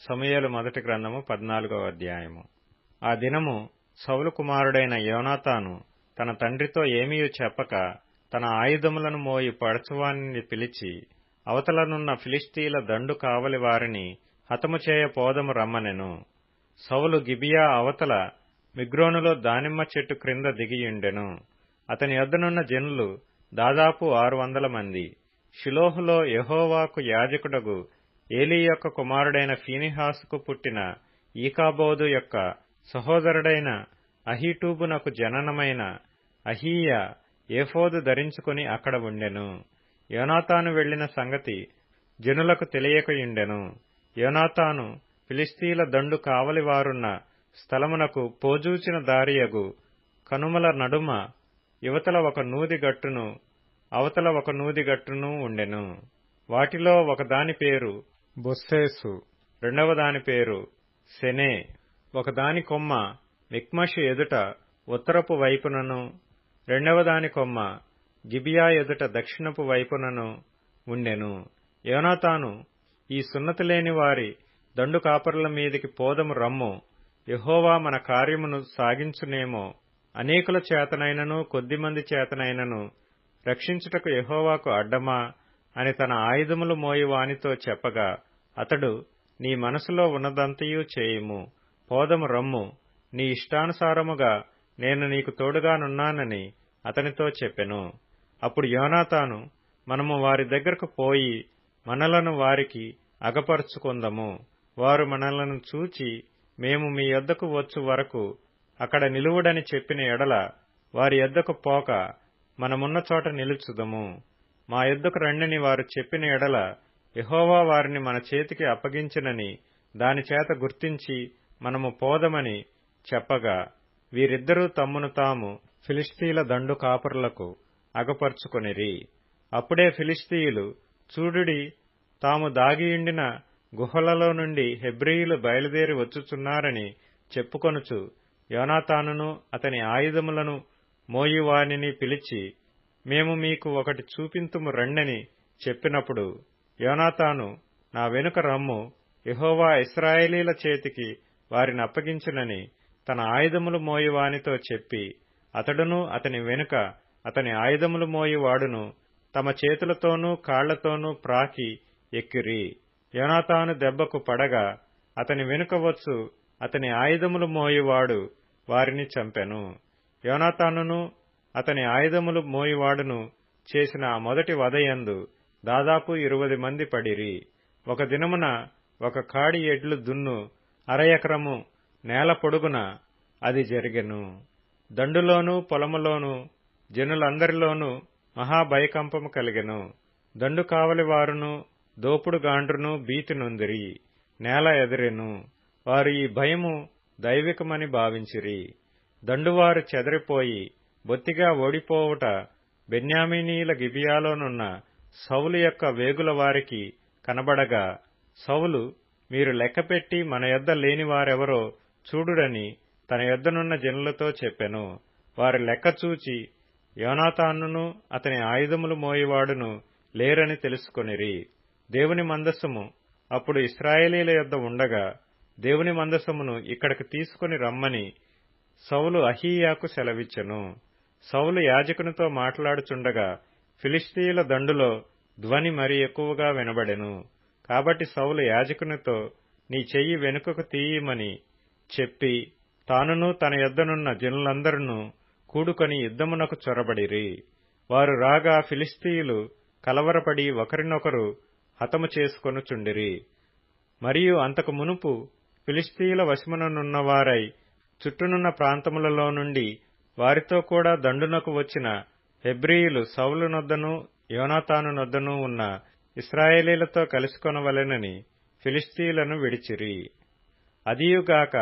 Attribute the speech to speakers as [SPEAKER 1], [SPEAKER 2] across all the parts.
[SPEAKER 1] సమూయేలు మొదటి గ్రంథము 14వ అధ్యాయము. ఆ దినము సౌలు కుమారుడైన యోనాతాను తన తండ్రితో ఏమీయూ చెప్పక తన ఆయుధములను మోయి పడచువానిని పిలిచి, అవతలనున్న ఫిలిష్తీయుల దండు కావలి వారిని హతము చేయ పోదము రమ్మనెను. సౌలు గిబియా అవతల మిగ్రోనులో దానిమ్మ చెట్టు క్రింద దిగియుండెను. అతని యొద్దనున్న జనులు దాదాపు 600 మంది. షిలోహులో యెహోవాకు యాజకుడగు ఏలీ యొక్క కుమారుడైన ఫీనెహాసుకు పుట్టిన ఈకాబోదు యొక్క సహోదరుడైన అహీటూబునకు జననమైన అహీయా ఏఫోదు ధరించుకుని అక్కడ ఉండెను. యోనాతాను వెళ్లిన సంగతి జనులకు తెలియకయుండెను. యోనాతాను ఫిలిష్తీయుల దండు కావలివారున్న స్థలమునకు పోజూచిన దారియగు కనుమల నడుమ యువతల ఒక నూది గట్టును అవతల ఒక నూది గట్టును ఉండెను. వాటిలో ఒకదాని పేరు బొస్సేసు, రెండవ దాని పేరు సెనే. ఒకదాని కొమ్మ మిక్మషు ఎదుట ఉత్తరపు వైపునను, రెండవ దాని కొమ్మ గిబియా ఎదుట దక్షిణపు వైపునను ఉండెను. యోనాతాను, ఈ సున్నతి లేని వారి దండు కాపరుల మీదికి పోదము రమ్ము, యెహోవా మన కార్యమును సాగించునేమో, అనేకుల చేతనైనను కొద్దిమంది చేతనైనను రక్షించుటకు యెహోవాకు అడ్డమా అని తన ఆయుధములు మోయి వానితో చెప్పగా, అతడు, నీ మనసులో ఉన్నదంతయూ చేయుము, పోదము రమ్ము, నీ ఇష్టానుసారముగా నేను నీకు తోడుగానున్నానని అతనితో చెప్పెను. అప్పుడు యోనాతాను, మనము వారి దగ్గరకు పోయి మనలను వారికి అగపరుచుకుందము. వారు మనలను చూచి మేము మీ యొద్దకు వచ్చు వరకు అక్కడ నిలువుడని చెప్పిన ఎడల వారి యొద్దకు పోక మనమున్న చోట నిలుచుదము. మా యొద్దకు రండని వారు చెప్పిన ఎడల యెహోవా వారిని మన చేతికి అప్పగించినని దానిచేత గుర్తించి మనము పోదమని చెప్పగా, వీరిద్దరూ తమ్మును తాము ఫిలిష్తీయుల దండు కాపరులకు అగపరుచుకొనిరి. అప్పుడే ఫిలిష్తీయులు, చూడుడి, తాము దాగియుండిన గుహలలో నుండి హెబ్రీయులు బయలుదేరి వచ్చుచున్నారని చెప్పుకొనుచు యోనాతానును అతని ఆయుధములను మోయువానిని పిలిచి, మేము మీకు ఒకటి చూపింతుము రండని చెప్పినప్పుడు, యోనాతాను, నా వెనుక రమ్ము, యెహోవా ఇశ్రాయేలీల చేతికి వారిని అప్పగించునని తన ఆయుధములు మోయువానితో చెప్పి, అతడును అతని వెనుక అతని ఆయుధములు మోయువాడును తమ చేతులతోనూ కాళ్లతోనూ ప్రాకి ఎక్కిరి. యోనాతాను దెబ్బకు పడగా అతని వెనుక వచ్చు అతని ఆయుధములు మోయువాడు వారిని చంపెను. యోనాతానును అతని ఆయుధములు మోయువాడును చేసిన ఆ మొదటి వధయందు దాదాపు 20 మంది పడిరి. ఒక దినమున ఒక కాడి ఎడ్లు దున్ను 1/2 ఎకరము నేల పొడుగున అది జరిగెను. దండులోనూ పొలములోనూ జనులందరిలోనూ మహాభయకంపము కలిగెను. దండు కావలి వారును దోపుడుగాండ్రును భీతి నొందిరి. నేల ఎదిరెను. వారు ఈ భయము దైవికమని భావించిరి. దండువారు చెదరిపోయి బొత్తిగా ఓడిపోవుట బెన్యామీనీయుల గిబియాలోనున్న సౌలు యొక్క వేగుల వారికి కనబడగా, సౌలు, మీరు లెక్కపెట్టి మన యొద్ద లేని వారెవరో చూడుడని తన యొద్దనున్న జనులతో చెప్పెను. వారి లెక్క చూచి యోనాతానును అతని ఆయుధములు మోయివాడును లేరని తెలుసుకొనిరి. దేవుని మందసము అప్పుడు ఇశ్రాయేలీల యొద్ద ఉండగా, దేవుని మందసమును ఇక్కడికి తీసుకుని రమ్మని సౌలు అహీయాకు సెలవిచ్చెను. సౌలు యాజకునితో మాట్లాడుచుండగా ఫిలిష్తీయుల దండులో ధ్వని మరి ఎక్కువగా వినబడెను. కాబట్టి సౌలు యాజకునితో, నీ చెయ్యి వెనుకకు తీయమని చెప్పి తానును తన యొద్దనున్న జనులందరూ కూడుకొని యుద్ధమునకు చొరబడిరి. వారు రాగా ఫిలిష్తీయులు కలవరపడి ఒకరినొకరు హతము చేసుకొనుచుండిరి. మరియు అంతకు మునుపు ఫిలిష్తీయుల వశముననున్నవారై చుట్టూనున్న ప్రాంతములలో నుండి వారితో కూడా దండునకు వచ్చిన హెబ్రీయులు సౌలునొద్దను యోనాతానునొద్దను ఉన్న ఇశ్రాయేలీలతో కలుసుకొనవలెనని ఫిలిష్తీయులను విడిచిరి. అదియుగాక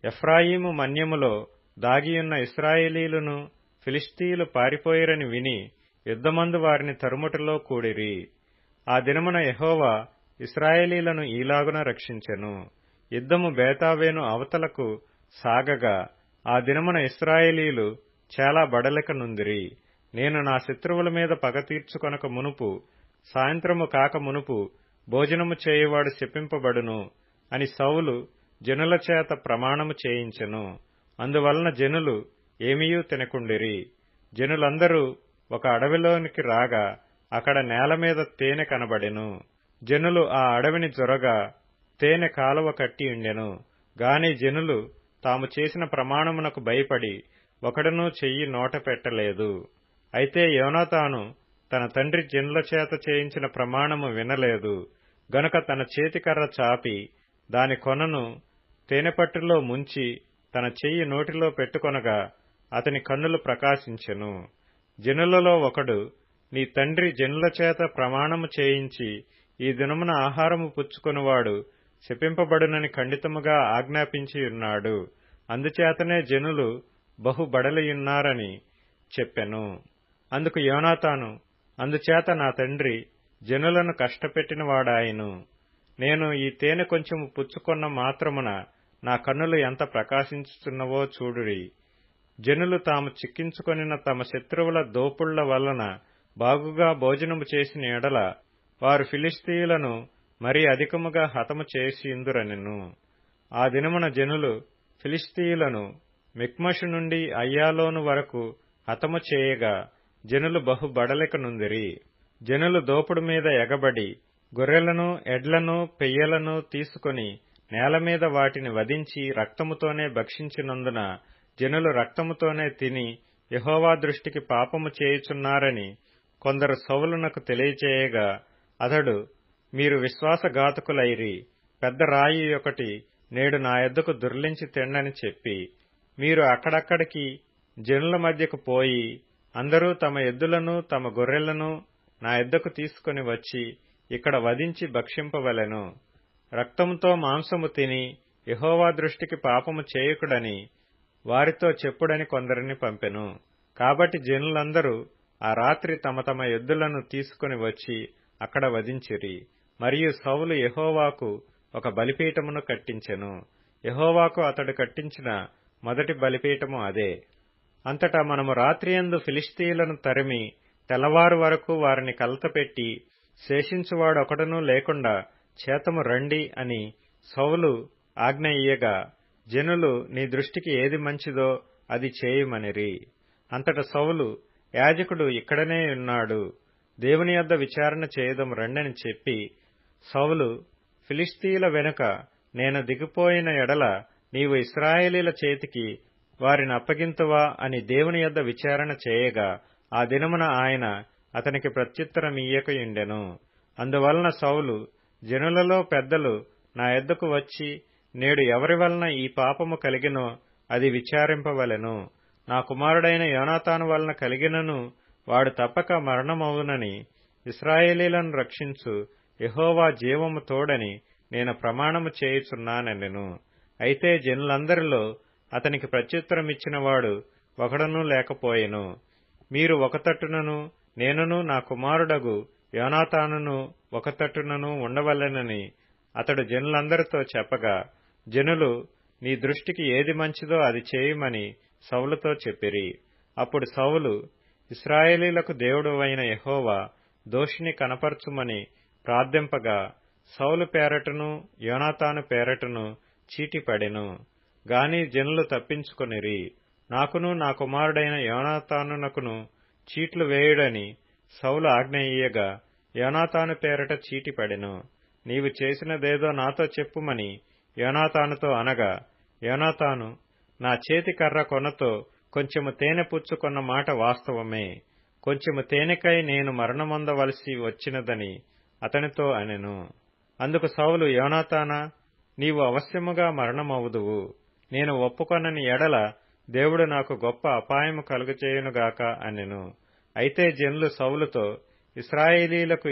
[SPEAKER 1] ఎఫ్రాయిము మన్యములో దాగియున్న ఇశ్రాయేలీయులను ఫిలిష్తీయులు పారిపోయిరని విని యుద్ధమందు వారిని తరుముటలో కూడిరి. ఆ దినమున యెహోవా ఇశ్రాయేలీలను ఈలాగున రక్షించెను. యుద్ధము బేతావేను అవతలకు సాగగా ఆ దినమున ఇశ్రాయేలీయులు చాలా బడలిక నుందిరి. నేను నా శత్రువుల మీద పగ తీర్చుకొనక మునుపు, సాయంత్రము కాక మునుపు భోజనము చేయువాడు శపింపబడును అని సౌలు జనుల చేత ప్రమాణము చేయించెను. అందువలన జనులు ఏమీయూ తినకుండిరి. జనులందరూ ఒక అడవిలోనికి రాగా అక్కడ నేలమీద తేనె కనబడెను. జనులు ఆ అడవిని జొరగా తేనె కాలువ కట్టియుండెను. గాని జనులు తాము చేసిన ప్రమాణమునకు భయపడి ఒకడునూ చెయ్యి నోట పెట్టలేదు. అయితే యోనాతాను తన తండ్రి జనుల చేత చేయించిన ప్రమాణము వినలేదు గనుక తన చేతికర్ర చాపి దాని కొనను తేనెపట్టులో ముంచి తన చెయ్యి నోటిలో పెట్టుకొనగా అతని కన్నులు ప్రకాశించెను. జనులలో ఒకడు, నీ తండ్రి జనుల చేత ప్రమాణము చేయించి ఈ దినమున ఆహారము పుచ్చుకొనువాడు శపింపబడునని ఖండితముగా ఆజ్ఞాపించియున్నాడు. అందుచేతనే జనులు బహు బడలియున్నారని చెప్పెను. అందుకు యోనాతాను, అందుచేత నా తండ్రి జనులను కష్టపెట్టినవాడాయను. నేను ఈ తేనె కొంచెము పుచ్చుకొన్న మాత్రమున నా కన్నులు ఎంత ప్రకాశించుచున్నవో చూడురి. జనులు తాము చిక్కించుకొనిన తమ శత్రువుల దోపుళ్ల వలన బాగుగా భోజనము చేసిన ఎడల వారు ఫిలిష్తీయులను మరీ అధికముగా హతము చేసియుందురనెను. ఆ దినమున జనులు ఫిలిష్తీయులను మిక్మషు నుండి అయ్యాలోను వరకు హతము చేయగా జనులు బహు బడలికనుందిరి. జనులు దోపుడు మీద ఎగబడి గొర్రెలను ఎడ్లను పెయ్యలను తీసుకొని నేలమీద వాటిని వధించి రక్తముతోనే భక్షించినందున జనులు రక్తముతోనే తిని యెహోవా దృష్టికి పాపము చేయుచున్నారని కొందరు సౌలునకు తెలియచేయగా అతడు, మీరు విశ్వాసఘాతకులైరి. పెద్ద రాయి ఒకటి నేడు నా యొద్దకు దుర్లించి తెండని చెప్పి మీరు అక్కడక్కడికి జనుల మధ్యకు పోయి అందరూ తమ ఎద్దులను తమ గొర్రెలను నా యొద్దకు తీసుకుని వచ్చి ఇక్కడ వధించి భక్షింపవలెను. రక్తముతో మాంసము తిని యెహోవా దృష్టికి పాపము చేయకుడని వారితో చెప్పుడని కొందరిని పంపెను. కాబట్టి జనులందరూ ఆ రాత్రి తమ తమ ఎద్దులను తీసుకుని వచ్చి అక్కడ వధించిరి. మరియు సౌలు యెహోవాకు ఒక బలిపీఠమును కట్టించెను. యెహోవాకు అతడు కట్టించిన మొదటి బలిపీఠము అదే. అంతటా మనము రాత్రియందు ఫిలిష్తీయులను తరిమి తెల్లవారు వరకు వారిని కలతపెట్టి శేషించువాడొకడునూ లేకుండా చేతము రండి అని సౌలు ఆజ్ఞ ఇయ్యగా జనులు నీ దృష్టికి ఏది మంచిదో అది చేయుమనిరి. అంతట సౌలు, యాజకుడు ఇక్కడనే ఉన్నాడు, దేవుని యొద్ద విచారణ చేయదము రండని చెప్పి సౌలు, ఫిలిష్తీయుల వెనుక నేను దిగిపోయిన ఎడల నీవు ఇశ్రాయేలీల చేతికి వారిని అప్పగింతువా అని దేవుని యొద్ద విచారణ చేయగా ఆ దినమున ఆయన అతనికి ప్రత్యుత్తరమియ్యకయుండెను. అందువలన సౌలు, జనులలో పెద్దలు నా యొద్దకు వచ్చి నేడు ఎవరి వలన ఈ పాపము కలిగినో అది విచారింపవలెను. నా కుమారుడైన యోనాతాను వలన కలిగినను వాడు తప్పక మరణమవునని ఇశ్రాయేలీలను రక్షించు యెహోవా జీవము తోడని నేను ప్రమాణము చేయుచున్నానెను. అయితే జనులందరిలో అతనికి ప్రత్యుత్తరమిచ్చినవాడు ఒకడునూ లేకపోయెను. మీరు ఒక తట్టునను నేనును నా కుమారుడగు యోనాతానును ఒక తట్టునను ఉండవలెనని అతడు జనులందరితో చెప్పగా జనులు నీ దృష్టికి ఏది మంచిదో అది చేయమని సౌలుతో చెప్పిరి. అప్పుడు సౌలు, ఇశ్రాయేలీలకు దేవుడవైన యెహోవా దోషిని కనపరచుమని ప్రార్థింపగా సౌలు పేరటను యోనాతాను పేరటను చీటి పడెను. గాని జనులు తప్పించుకొనిరి. నాకును నా కుమారుడైన యోనాతానునకును చీట్లు వేయుడని సౌలు ఆజ్ఞ ఇయ్యగా యోనాతాను పేరట చీటి పడెను. నీవు చేసినదేదో నాతో చెప్పుమని యోనాతానుతో అనగా యోనాతాను, నా చేతి కర్ర కొనతో కొంచెము తేనె పుచ్చుకొన్న మాట వాస్తవమే. కొంచెము తేనెకై నేను మరణమొందవలసి వచ్చినదని అతనితో అనెను. అందుకు సౌలు, యోనాతానా, నీవు అవశ్యముగా మరణమవుదువు. నేను ఒప్పుకొనని ఎడల దేవుడు నాకు గొప్ప అపాయము కలుగచేయునుగాక అనెను. అయితే జనులు సౌలుతో, ఇశ్రాయేలీలకు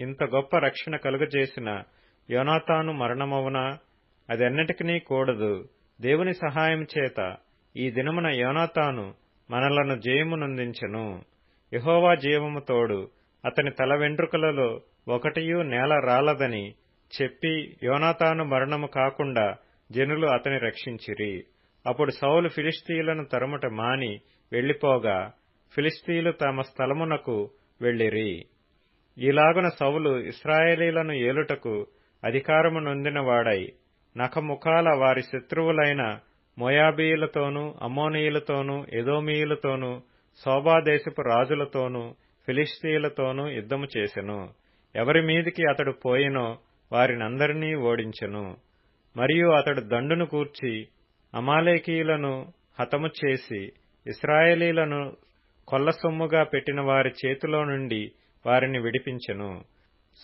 [SPEAKER 1] ఇంత గొప్ప రక్షణ కలుగజేసిన యోనాతాను మరణమవునా? అదెన్నటికీ కూడదు. దేవుని సహాయం చేత ఈ దినమున యోనాతాను మనలను జయమునందించెను. యెహోవా జీవము తోడు అతని తల వెంట్రుకలలో ఒకటియూ నేల రాలదని చెప్పి యోనాతాను మరణము కాకుండా జనులు అతని రక్షించిరి. అప్పుడు సౌలు ఫిలిష్తీయులను తరుముట మాని వెళ్లిపోగా ఫిలిష్తీయులు తమ స్థలమునకు వెళ్లిరి. ఈలాగున సౌలు ఇశ్రాయేలీలను ఏలుటకు అధికారము నొందినవాడై నఖముఖాల వారి శత్రువులైన మోయాబీయులతోనూ అమ్మోనీయులతోనూ ఎదోమీయులతోనూ సోబాదేశపు రాజులతోనూ ఫిలిష్తీయులతోనూ యుద్ధము చేసెను. ఎవరి మీదికి అతడు పోయినో వారినందరినీ ఓడించెను. మరియు అతడు దండును కూర్చి అమాలేకీయులను హతము చేసి ఇశ్రాయేలీలను కొల్లసొమ్ముగా పెట్టిన వారి చేతిలో నుండి వారిని విడిపించెను.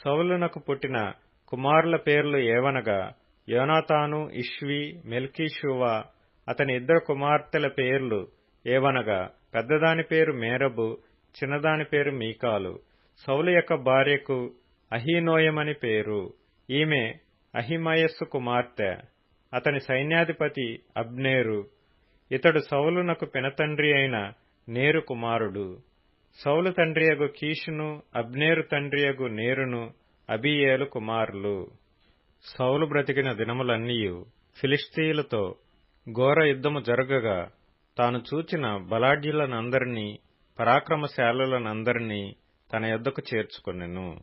[SPEAKER 1] సౌలునకు పుట్టిన కుమారుల పేర్లు ఏవనగా యోనాతాను, ఇష్వి, మెల్కీషూవా. అతని ఇద్దరు కుమార్తెల పేర్లు ఏవనగా పెద్దదాని పేరు మేరబు, చిన్నదాని పేరు మీకాలు. సౌలు యొక్క భార్యకు అహీనోయమని పేరు. ఈమె అహిమయస్సు కుమార్తె. అతని సైన్యాధిపతి అబ్నేరు. ఇతడు సౌలునకు పినతండ్రి అయిన నేరు కుమారుడు. సౌలు తండ్రియగు కీషును అబ్నేరు తండ్రియగు నేరును అబీయేలు కుమారులు. సౌలు బ్రతికిన దినములన్నీయు ఫిలిష్తీయులతో ఘోర యుద్ధము జరగగా తాను చూచిన బలాఢ్యులనందరినీ పరాక్రమశాలులనందరినీ తన యొద్దకు చేర్చుకొనెను.